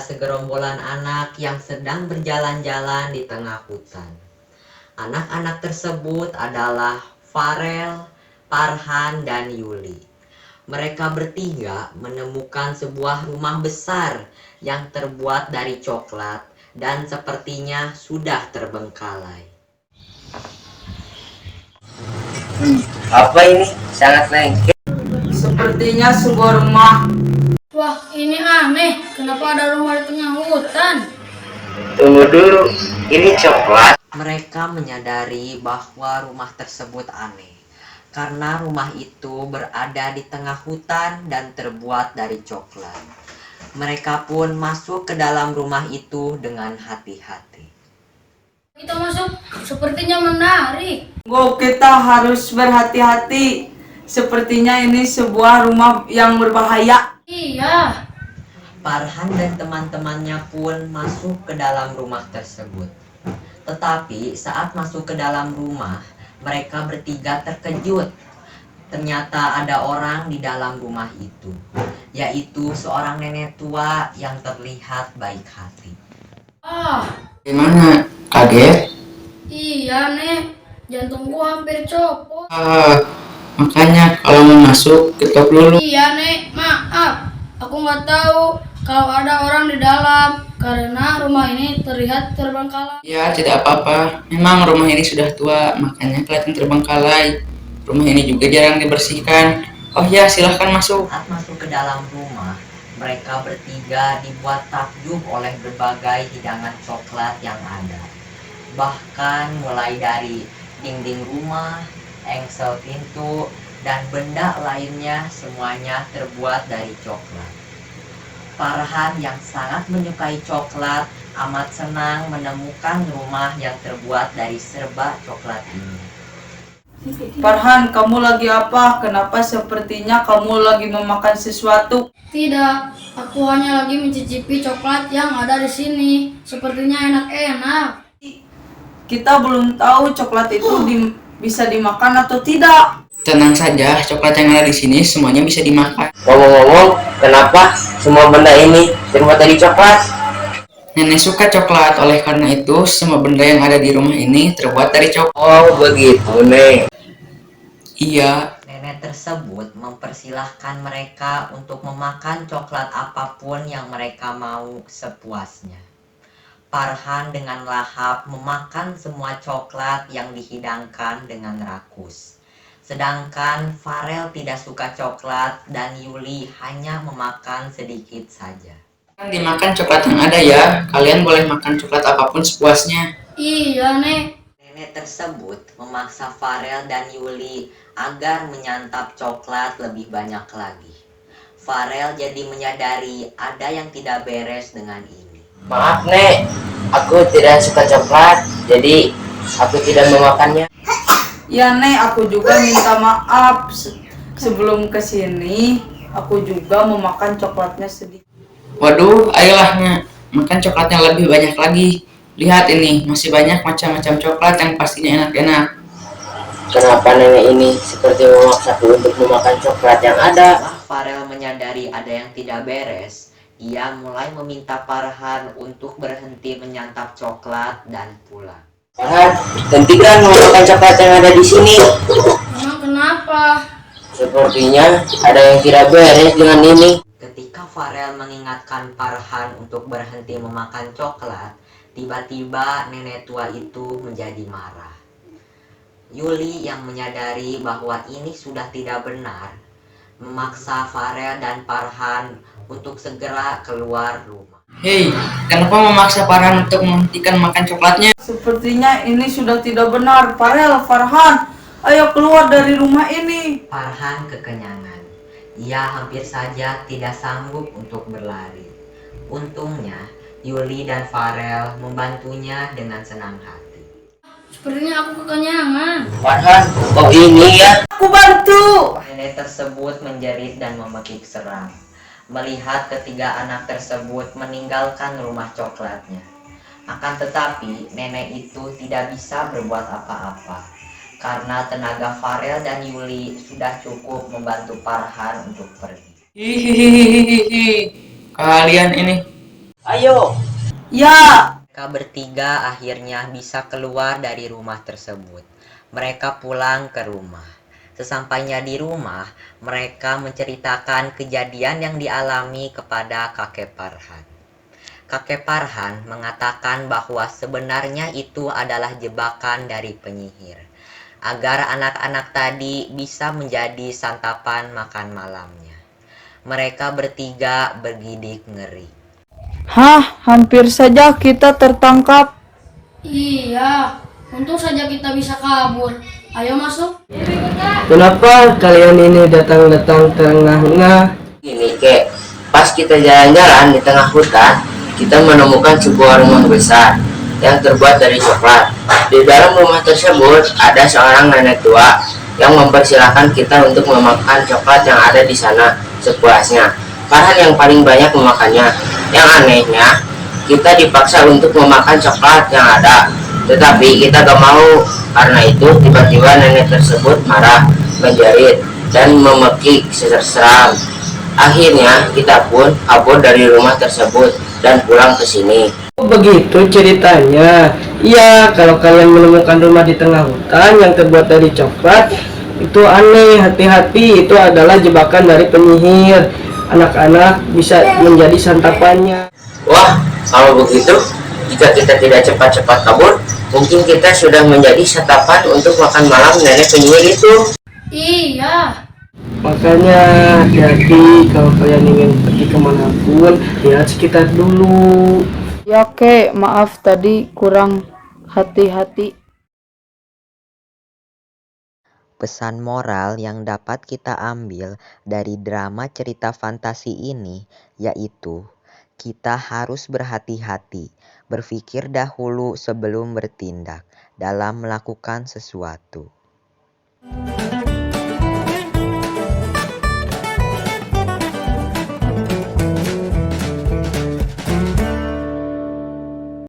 segerombolan anak yang sedang berjalan-jalan di tengah hutan. Anak-anak tersebut adalah Farel, Farhan, dan Yuli. Mereka bertiga menemukan sebuah rumah besar yang terbuat dari coklat dan sepertinya sudah terbengkalai. Apa ini? Sangat lengket. Sepertinya sebuah rumah. Wah, ini aneh. Kenapa ada rumah di tengah hutan? Tunggu dulu, ini coklat. Mereka menyadari bahwa rumah tersebut aneh, karena rumah itu berada di tengah hutan dan terbuat dari coklat. Mereka pun masuk ke dalam rumah itu dengan hati-hati. Kita masuk, sepertinya menarik. Kita harus berhati-hati. Sepertinya ini sebuah rumah yang berbahaya. Iya. Farhan dan teman-temannya pun masuk ke dalam rumah tersebut. Tetapi saat masuk ke dalam rumah, mereka bertiga terkejut. Ternyata ada orang di dalam rumah itu, yaitu seorang nenek tua yang terlihat baik hati. Gimana? Kaget? Iya, Nek. Jantungku hampir copot. Makanya kalau mau masuk ketok dulu. Iya, Nek. Maaf. Aku nggak tahu kalau ada orang di dalam karena rumah ini terlihat terbengkalai. Ya, tidak apa-apa. Memang rumah ini sudah tua, makanya kelihatan terbengkalai. Rumah ini juga jarang dibersihkan. Oh ya, silahkan masuk. Saat masuk ke dalam rumah, mereka bertiga dibuat takjub oleh berbagai hidangan coklat yang ada. Bahkan mulai dari dinding rumah, engsel pintu, dan benda lainnya semuanya terbuat dari coklat. Farhan yang sangat menyukai coklat amat senang menemukan rumah yang terbuat dari serba coklat ini. Farhan, kamu lagi apa? Kenapa sepertinya kamu lagi memakan sesuatu? Tidak, aku hanya lagi mencicipi coklat yang ada di sini. Sepertinya enak-enak. Kita belum tahu coklat itu bisa dimakan atau tidak. Tenang saja, coklat yang ada di sini semuanya bisa dimakan. Ngomong-ngomong, kenapa semua benda ini terbuat dari coklat? Nenek suka coklat, oleh karena itu semua benda yang ada di rumah ini terbuat dari coklat. Oh, begitu, Nek. Iya, Nenek tersebut mempersilahkan mereka untuk memakan coklat apapun yang mereka mau sepuasnya. Farhan dengan lahap memakan semua coklat yang dihidangkan dengan rakus. Sedangkan Farel tidak suka coklat dan Yuli hanya memakan sedikit saja. kan dimakan coklat yang ada ya. Kalian boleh makan coklat apapun sepuasnya. Iya, Nek. Nenek tersebut memaksa Farel dan Yuli agar menyantap coklat lebih banyak lagi. Farel jadi menyadari ada yang tidak beres dengan ini. Maaf, Nek. Aku tidak suka coklat, jadi aku tidak memakannya. Ya, Nek, aku juga minta maaf. Sebelum kesini, aku juga memakan coklatnya sedikit. Waduh, ayolah Nek, makan coklatnya lebih banyak lagi. Lihat ini, masih banyak macam-macam coklat yang pastinya enak-enak. Kenapa nenek ini seperti memaksaku untuk memakan coklat yang ada? Setelah Farel menyadari ada yang tidak beres, ia mulai meminta Farhan untuk berhenti menyantap coklat dan pulang. Farhan, hentikan memakan coklat yang ada di sini. Emang kenapa? Sepertinya ada yang tidak beres dengan ini. Ketika Farel mengingatkan Farhan untuk berhenti memakan coklat, tiba-tiba nenek tua itu menjadi marah. Yuli yang menyadari bahwa ini sudah tidak benar, memaksa Farel dan Farhan untuk segera keluar rumah. Hei, kenapa memaksa Farhan untuk menghentikan makan coklatnya? Sepertinya ini sudah tidak benar. Farhan, ayo keluar dari rumah ini. Farhan kekenyangan. Ia hampir saja tidak sanggup untuk berlari. Untungnya, Yuli dan Farel membantunya dengan senang hati. Sepertinya aku kekenyangan. Farhan, oh ini ya. Aku bantu. Nenek tersebut menjerit dan memekik seram, melihat ketiga anak tersebut meninggalkan rumah coklatnya. Akan tetapi, nenek itu tidak bisa berbuat apa-apa, karena tenaga Farel dan Yuli sudah cukup membantu Farhan untuk pergi. Hihihihihi, kalian ini. Ayo. Ya, Mereka bertiga akhirnya bisa keluar dari rumah tersebut. Mereka pulang ke rumah. Sesampainya di rumah, mereka menceritakan kejadian yang dialami kepada kakek Farhan. Kakek Farhan mengatakan bahwa sebenarnya itu adalah jebakan dari penyihir, agar anak-anak tadi bisa menjadi santapan makan malamnya. Mereka bertiga bergidik ngeri. hah, hampir saja kita tertangkap. Iya, untung saja kita bisa kabur. Ayo masuk. Kenapa kalian ini datang-datang tengah-tengah? Ini kek, pas kita jalan-jalan di tengah hutan, kita menemukan sebuah rumah besar yang terbuat dari coklat. Di dalam rumah tersebut ada seorang nenek tua yang mempersilahkan kita untuk memakan coklat yang ada di sana sepuasnya. Farhan yang paling banyak memakannya. Yang anehnya, kita dipaksa untuk memakan coklat yang ada, tetapi kita gak mau. Karena itu tiba-tiba nenek tersebut marah, menjerit, dan memekik seram. Akhirnya kita pun kabur dari rumah tersebut dan pulang ke sini. Oh, begitu ceritanya. Iya, kalau kalian menemukan rumah di tengah hutan yang terbuat dari coklat, itu aneh. Hati-hati, itu adalah jebakan dari penyihir. Anak-anak bisa menjadi santapannya. Wah, kalau begitu, jika kita tidak cepat-cepat kabur, mungkin kita sudah menjadi santapan untuk makan malam nenek penyihir itu. Iya. Makanya hati-hati kalau kalian ingin pergi kemanapun, lihat sekitar dulu. Ya, Kek, maaf tadi kurang hati-hati. Pesan moral yang dapat kita ambil dari drama cerita fantasi ini yaitu kita harus berhati-hati, berpikir dahulu sebelum bertindak dalam melakukan sesuatu.